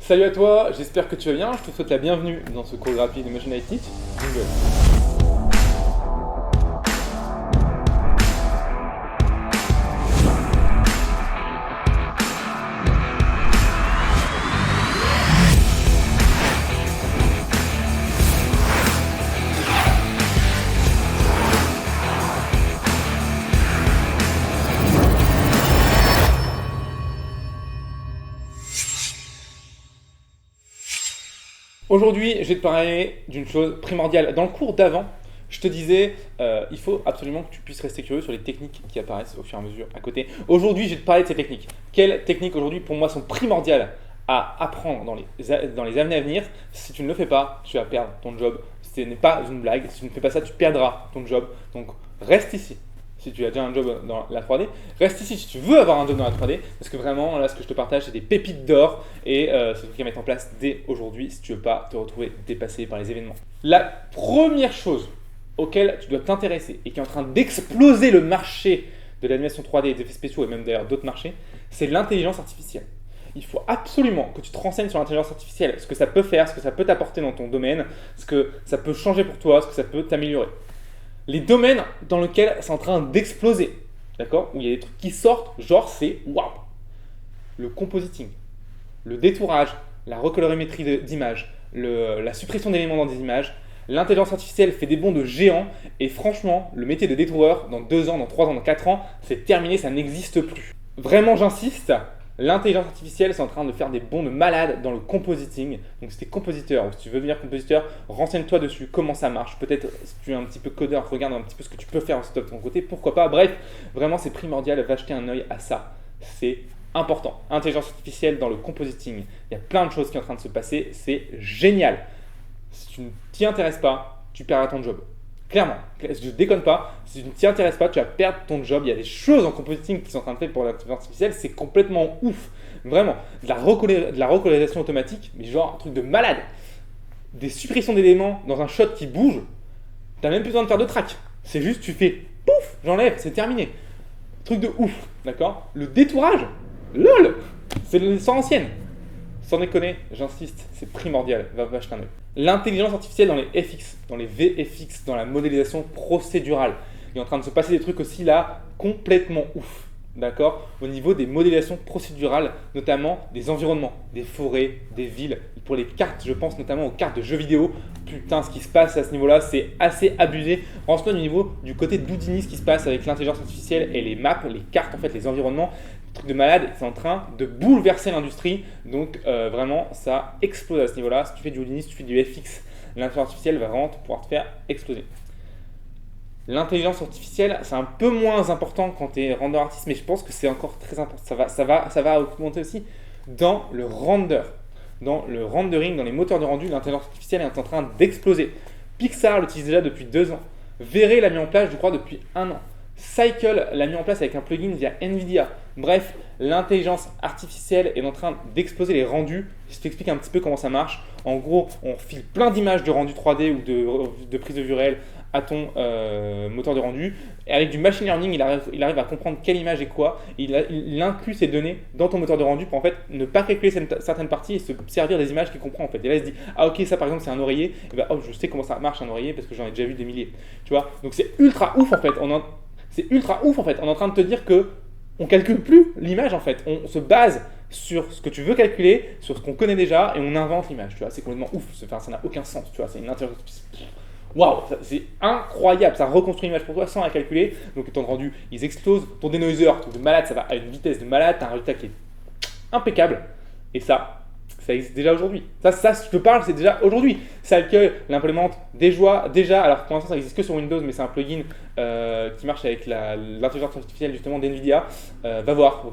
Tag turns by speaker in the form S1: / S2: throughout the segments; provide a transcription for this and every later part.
S1: Salut à toi, j'espère que tu vas bien. Je te souhaite la bienvenue dans ce cours gratuit de Motion Light Teach. Jingle. Aujourd'hui, je vais te parler d'une chose primordiale. Dans le cours d'avant, je te disais, il faut absolument que tu puisses rester curieux sur les techniques qui apparaissent au fur et à mesure à côté. Aujourd'hui, je vais te parler de ces techniques. Quelles techniques aujourd'hui, pour moi, sont primordiales à apprendre dans les années à venir? Si tu ne le fais pas, tu vas perdre ton job. Ce n'est pas une blague. Si tu ne fais pas ça, tu perdras ton job. Donc, reste ici. Si tu as déjà un job dans la 3D, reste ici si tu veux avoir un job dans la 3D, parce que vraiment, là, ce que je te partage, c'est des pépites d'or, et c'est ce truc à mettre en place dès aujourd'hui si tu ne veux pas te retrouver dépassé par les événements. La première chose auquel tu dois t'intéresser, et qui est en train d'exploser le marché de l'animation 3D et des effets spéciaux, et même d'ailleurs d'autres marchés, c'est l'intelligence artificielle. Il faut absolument que tu te renseignes sur l'intelligence artificielle, ce que ça peut faire, ce que ça peut t'apporter dans ton domaine, ce que ça peut changer pour toi, ce que ça peut t'améliorer. Les domaines dans lesquels c'est en train d'exploser, d'accord, où il y a des trucs qui sortent, genre c'est waouh, le compositing, le détourage, la recolorimétrie d'images, la suppression d'éléments dans des images, l'intelligence artificielle fait des bonds de géant, et franchement, le métier de détoureur, dans 2 ans, dans 3 ans, dans 4 ans, c'est terminé, ça n'existe plus. Vraiment, j'insiste. L'intelligence artificielle, c'est en train de faire des bonds de malade dans le compositing. Donc, si tu es compositeur ou si tu veux devenir compositeur, renseigne-toi dessus, comment ça marche. Peut-être, si tu es un petit peu codeur, regarde un petit peu ce que tu peux faire de ton côté, pourquoi pas. Bref, vraiment, c'est primordial, va jeter un œil à ça. C'est important. Intelligence artificielle dans le compositing. Il y a plein de choses qui sont en train de se passer, c'est génial. Si tu ne t'y intéresses pas, tu perdras ton job. Clairement, je ne déconne pas, si tu ne t'y intéresses pas, tu vas perdre ton job. Il y a des choses en compositing qui sont en train de faire pour l'intelligence artificielle, c'est complètement ouf. Vraiment, de la recolorisation automatique, mais genre un truc de malade. Des suppressions d'éléments dans un shot qui bouge, tu n'as même plus besoin de faire de track. C'est juste, tu fais pouf, j'enlève, c'est terminé. Truc de ouf, d'accord? Le détourage, lol, c'est l'histoire ancienne. Sans déconner, j'insiste, c'est primordial, va acheter un œil. L'intelligence artificielle dans les FX, dans les VFX, dans la modélisation procédurale. Il est en train de se passer des trucs aussi là complètement ouf, d'accord? Au niveau des modélisations procédurales, notamment des environnements, des forêts, des villes. Pour les cartes, je pense notamment aux cartes de jeux vidéo. Putain, ce qui se passe à ce niveau-là, c'est assez abusé. Renseigne-toi du niveau du côté d'Houdini, ce qui se passe avec l'intelligence artificielle et les maps, les cartes, en fait, les environnements. Truc de malade, c'est en train de bouleverser l'industrie, donc vraiment ça explose à ce niveau là. Si tu fais du Houdini, si tu fais du FX, l'intelligence artificielle va vraiment pouvoir te faire exploser. L'intelligence artificielle, c'est un peu moins important quand tu es render artiste, mais je pense que c'est encore très important. Ça va augmenter aussi dans le render, dans le rendering, dans les moteurs de rendu. L'intelligence artificielle est en train d'exploser. Pixar l'utilise déjà depuis 2 ans. V-Ray l'a mis en place, je crois, depuis 1 an. Cycle l'a mis en place avec un plugin via Nvidia. Bref, l'intelligence artificielle est en train d'exploser les rendus. Je t'explique un petit peu comment ça marche. En gros, on file plein d'images de rendu 3D ou de prise de vue réelle à ton moteur de rendu. Et avec du machine learning, il arrive à comprendre quelle image est quoi. Il inclut ces données dans ton moteur de rendu pour en fait ne pas calculer certaines parties et se servir des images qu'il comprend en fait. Et là, il se dit, ah ok, ça par exemple c'est un oreiller. Et ben, oh, je sais comment ça marche un oreiller parce que j'en ai déjà vu des milliers. Tu vois, donc c'est ultra ouf en fait. C'est ultra ouf en fait. On est en train de te dire que on calcule plus l'image en fait. On se base sur ce que tu veux calculer, sur ce qu'on connaît déjà et on invente l'image. Tu vois, c'est complètement ouf. Enfin, ça n'a aucun sens. Tu vois, c'est une intelligence. Waouh, c'est incroyable. Ça reconstruit l'image pour toi sans la calculer. Donc ton rendu, ils explosent. Ton denoiser, truc de malade, ça va à une vitesse de malade. T'as un résultat qui est impeccable. Et ça existe déjà aujourd'hui. Ça, si je te parle, c'est déjà aujourd'hui. Cycle l'implémente déjà. Alors pour l'instant, ça n'existe que sur Windows, mais c'est un plugin qui marche avec l'intelligence artificielle justement d'Nvidia. Va voir,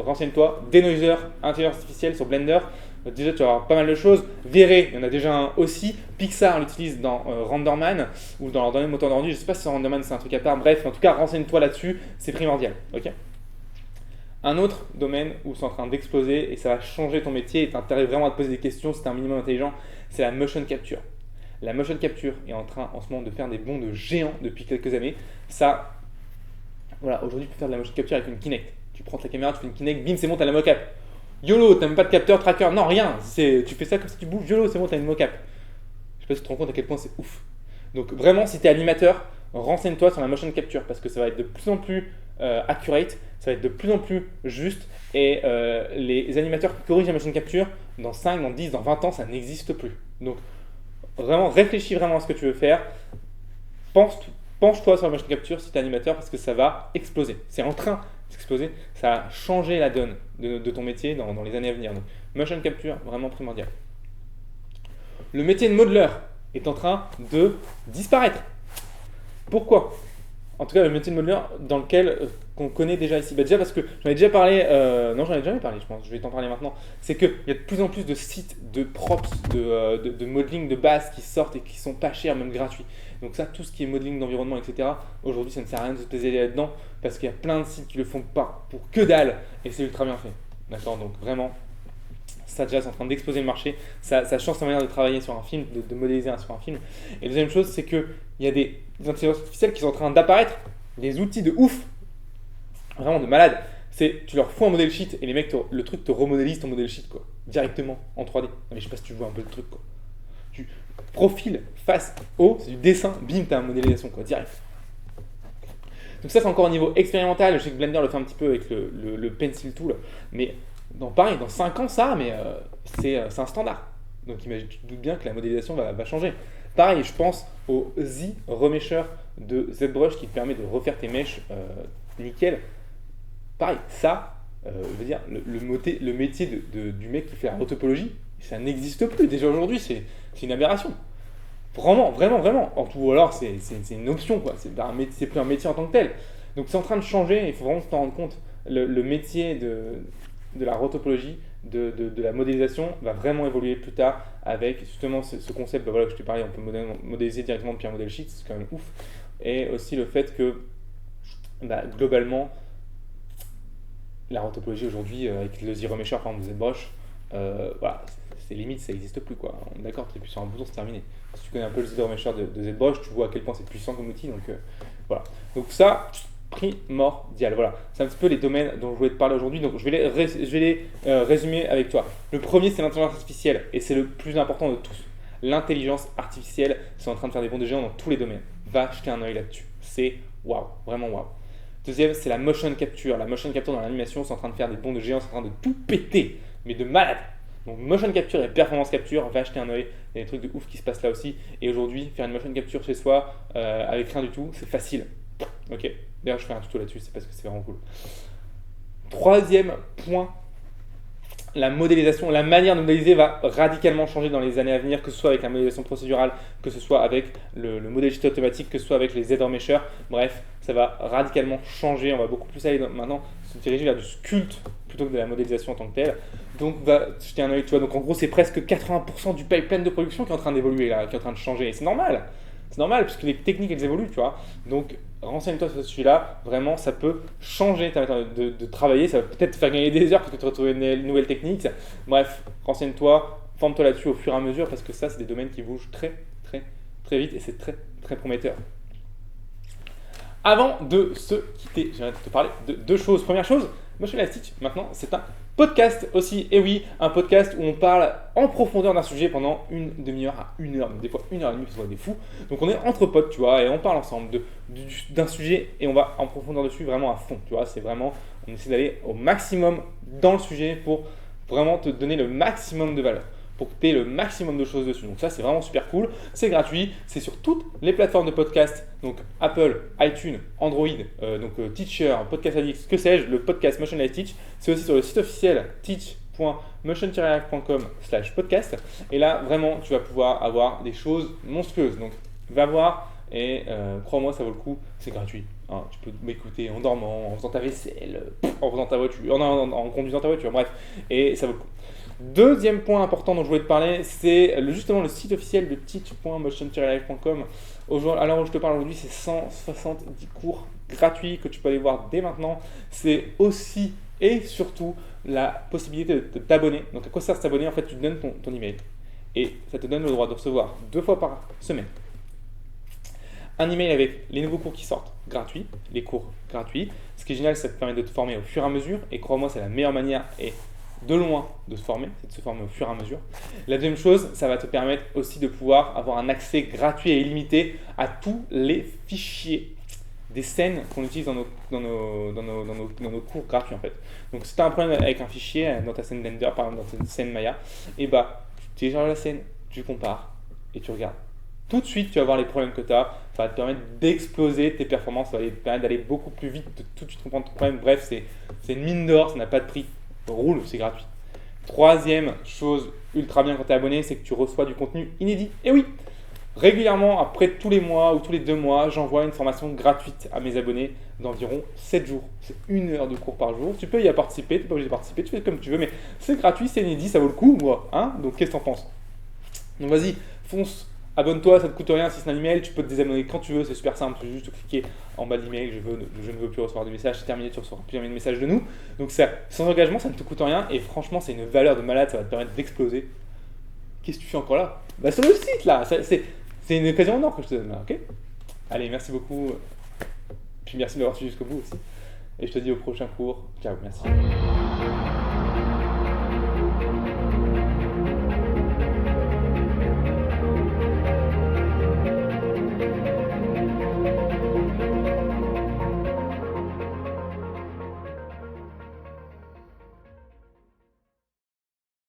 S1: renseigne-toi. Denoiser, intelligence artificielle sur Blender. Déjà, tu vas avoir pas mal de choses. V-Ray, il y en a déjà un aussi. Pixar l'utilise dans Renderman ou dans leur dernier moteur de rendu. Je ne sais pas si Renderman c'est un truc à part. Bref, en tout cas, renseigne-toi là-dessus. C'est primordial. Ok. Un autre domaine où c'est en train d'exploser et ça va changer ton métier et t'intéresse vraiment à te poser des questions si t'es un minimum intelligent, c'est la motion capture. La motion capture est en train en ce moment de faire des bonds de géants depuis quelques années. Ça, voilà, aujourd'hui tu peux faire de la motion capture avec une Kinect. Tu prends ta caméra, tu fais une Kinect, bim, c'est bon, t'as la mocap. YOLO, t'as même pas de capteur, tracker, non, rien. Tu fais ça comme si tu bouges, YOLO, c'est bon, t'as une mocap. Je sais pas si tu te rends compte à quel point c'est ouf. Donc vraiment, si t'es animateur, renseigne-toi sur la motion capture parce que ça va être de plus en plus accurate, ça va être de plus en plus juste et les animateurs qui corrigent la motion capture, dans 5, dans 10, dans 20 ans, ça n'existe plus. Donc vraiment, réfléchis vraiment à ce que tu veux faire. Penche-toi sur la motion capture si tu es animateur parce que ça va exploser. C'est en train d'exploser. Ça va changer la donne de ton métier dans les années à venir. Donc, motion capture, vraiment primordial. Le métier de modeler est en train de disparaître. Pourquoi? En tout cas, le métier de modeler dans lequel qu'on connaît déjà ici. Déjà parce que j'en ai déjà parlé, non j'en ai jamais parlé je pense, je vais t'en parler maintenant. C'est qu'il y a de plus en plus de sites de props, de modeling de base qui sortent et qui sont pas chers, même gratuits. Donc ça, tout ce qui est modeling d'environnement, etc. Aujourd'hui, ça ne sert à rien de se spécialiser là-dedans parce qu'il y a plein de sites qui le font pas pour que dalle et c'est ultra bien fait. D'accord? Donc vraiment, ça déjà c'est en train d'exploser le marché, ça change sa manière de travailler sur un film, de modéliser sur un film. Et deuxième chose, c'est qu'il y a des intelligences artificielles qui sont en train d'apparaître, des outils de ouf, vraiment de malade. Tu leur fous un modèle sheet et les mecs, le truc te remodélise ton modèle sheet quoi, directement en 3D. Non, mais je sais pas si tu vois un peu le truc quoi. Tu profil, face, haut, c'est du dessin, bim, t'as une modélisation quoi, direct. Donc ça c'est encore au niveau expérimental, je sais que Blender le fait un petit peu avec le Pencil Tool, mais pareil, dans 5 ans ça, mais c'est un standard. Donc imagine, tu te doutes bien que la modélisation va changer. Pareil, je pense au Z Remesher de ZBrush qui te permet de refaire tes mèches nickel. Pareil, ça, je veux dire, le métier du mec qui fait la rotopologie, ça n'existe plus. Déjà aujourd'hui, c'est une aberration. Vraiment, vraiment, vraiment. Ou alors, c'est une option, quoi. C'est plus un métier en tant que tel. Donc, c'est en train de changer. Il faut vraiment s'en rendre compte. Le métier de la rotopologie, de la modélisation, va vraiment évoluer plus tard avec justement ce concept voilà, que je t'ai parlé. On peut modéliser directement depuis un modèle sheet, c'est quand même ouf. Et aussi le fait que, globalement, la rotopologie aujourd'hui, avec le Zero Mesher, par exemple, de ZBrush, voilà, c'est limite, ça n'existe plus quoi. On est d'accord, tu appuies sur un bouton, c'est terminé. Si tu connais un peu le Zero Mesher de ZBrush, tu vois à quel point c'est puissant comme outil. Donc voilà. Donc ça, primordial. Voilà. C'est un petit peu les domaines dont je voulais te parler aujourd'hui. Donc je vais les résumer avec toi. Le premier, c'est l'intelligence artificielle et c'est le plus important de tous. L'intelligence artificielle, c'est en train de faire des bonds de géants dans tous les domaines. Va jeter un œil là-dessus. C'est waouh, vraiment waouh. Deuxième, c'est la motion capture. La motion capture dans l'animation, c'est en train de faire des bonds de géants, c'est en train de tout péter, mais de malade. Donc motion capture et performance capture, va acheter un œil. Il y a des trucs de ouf qui se passent là aussi. Et aujourd'hui, faire une motion capture chez soi avec rien du tout, c'est facile. Ok. D'ailleurs, je fais un tuto là-dessus, c'est parce que c'est vraiment cool. Troisième point, la modélisation, la manière de modéliser va radicalement changer dans les années à venir, que ce soit avec la modélisation procédurale, que ce soit avec le modèle sheet automatique, que ce soit avec les Z Mesher. Bref, ça va radicalement changer. On va beaucoup plus aller maintenant se diriger vers du sculpt plutôt que de la modélisation en tant que telle. Donc, va jeter un œil, tu vois. Donc, en gros, c'est presque 80% du pipeline de production qui est en train d'évoluer là, qui est en train de changer. Et c'est normal. C'est normal, puisque les techniques, elles évoluent, tu vois. Donc, renseigne-toi sur ce sujet-là. Vraiment, ça peut changer ta manière de travailler. Ça va peut-être te faire gagner des heures parce que tu vas trouver une nouvelle technique. Bref, renseigne-toi, forme-toi là-dessus au fur et à mesure parce que ça, c'est des domaines qui bougent très, très, très vite et c'est très, très prometteur. Avant de se quitter, j'aimerais te parler de deux choses. Première chose, Motion Live Stitch, maintenant, c'est un podcast aussi. Et oui, un podcast où on parle en profondeur d'un sujet pendant une demi-heure à 1 heure, des fois 1 heure et demie, parce qu'on est des fous. Donc on est entre potes, tu vois, et on parle ensemble d'un sujet et on va en profondeur dessus vraiment à fond, tu vois. C'est vraiment, on essaie d'aller au maximum dans le sujet pour vraiment te donner le maximum de valeur, pour que tu aies le maximum de choses dessus. Donc ça, c'est vraiment super cool. C'est gratuit. C'est sur toutes les plateformes de podcast. Donc Apple, iTunes, Android, Teacher, Podcast Addict, que sais-je, le podcast Motion Live Teach. C'est aussi sur le site officiel teach.motion-live.com/podcast. Et là, vraiment, tu vas pouvoir avoir des choses monstrueuses. Donc va voir et crois-moi, ça vaut le coup. C'est gratuit. Hein, tu peux m'écouter en dormant, en faisant ta vaisselle, en faisant ta voiture, en conduisant ta voiture, bref. Et ça vaut le coup. Deuxième point important dont je voulais te parler, c'est justement le site officiel de teach.motion-live.com. À l'heure où je te parle aujourd'hui, c'est 170 cours gratuits que tu peux aller voir dès maintenant. C'est aussi et surtout la possibilité de t'abonner. Donc à quoi ça sert s'abonner? En fait, tu te donnes ton email et ça te donne le droit de recevoir 2 fois par semaine un email avec les nouveaux cours qui sortent, gratuits, les cours gratuits. Ce qui est génial, ça te permet de te former au fur et à mesure. Et crois-moi, c'est la meilleure manière et de loin de se former, c'est de se former au fur et à mesure. La deuxième chose, ça va te permettre aussi de pouvoir avoir un accès gratuit et illimité à tous les fichiers des scènes qu'on utilise dans nos cours gratuits en fait. Donc si tu as un problème avec un fichier dans ta scène Blender, par exemple dans ta scène Maya, et bah tu télécharges la scène, tu compares et tu regardes. Tout de suite, tu vas voir les problèmes que tu as, ça va te permettre d'exploser tes performances, ça va te permettre d'aller beaucoup plus vite, de tout de suite comprendre ton problème. Bref, c'est une mine d'or, ça n'a pas de prix. Roule, c'est gratuit. Troisième chose ultra bien quand tu es abonné, c'est que tu reçois du contenu inédit. Et oui, régulièrement, après tous les mois ou tous les 2 mois, j'envoie une formation gratuite à mes abonnés d'environ 7 jours. C'est 1 heure de cours par jour. Tu peux y participer, tu n'es pas obligé de participer, tu fais comme tu veux, mais c'est gratuit, c'est inédit, ça vaut le coup, moi. Hein. Donc qu'est-ce que tu en penses? Donc vas-y, fonce, abonne-toi, ça ne te coûte rien si c'est un email, tu peux te désabonner quand tu veux, c'est super simple, tu peux juste cliquer en bas de l'email, je ne veux plus recevoir de messages, c'est terminé, tu recevras plus jamais de messages de nous. Donc ça, sans engagement, ça ne te coûte rien et franchement, c'est une valeur de malade, ça va te permettre d'exploser. Qu'est-ce que tu fais encore là? Bah sur le site là, c'est une occasion en or que je te donne là, ok? Allez, merci beaucoup, puis merci d'avoir suivi jusqu'au bout aussi. Et je te dis au prochain cours, ciao, merci.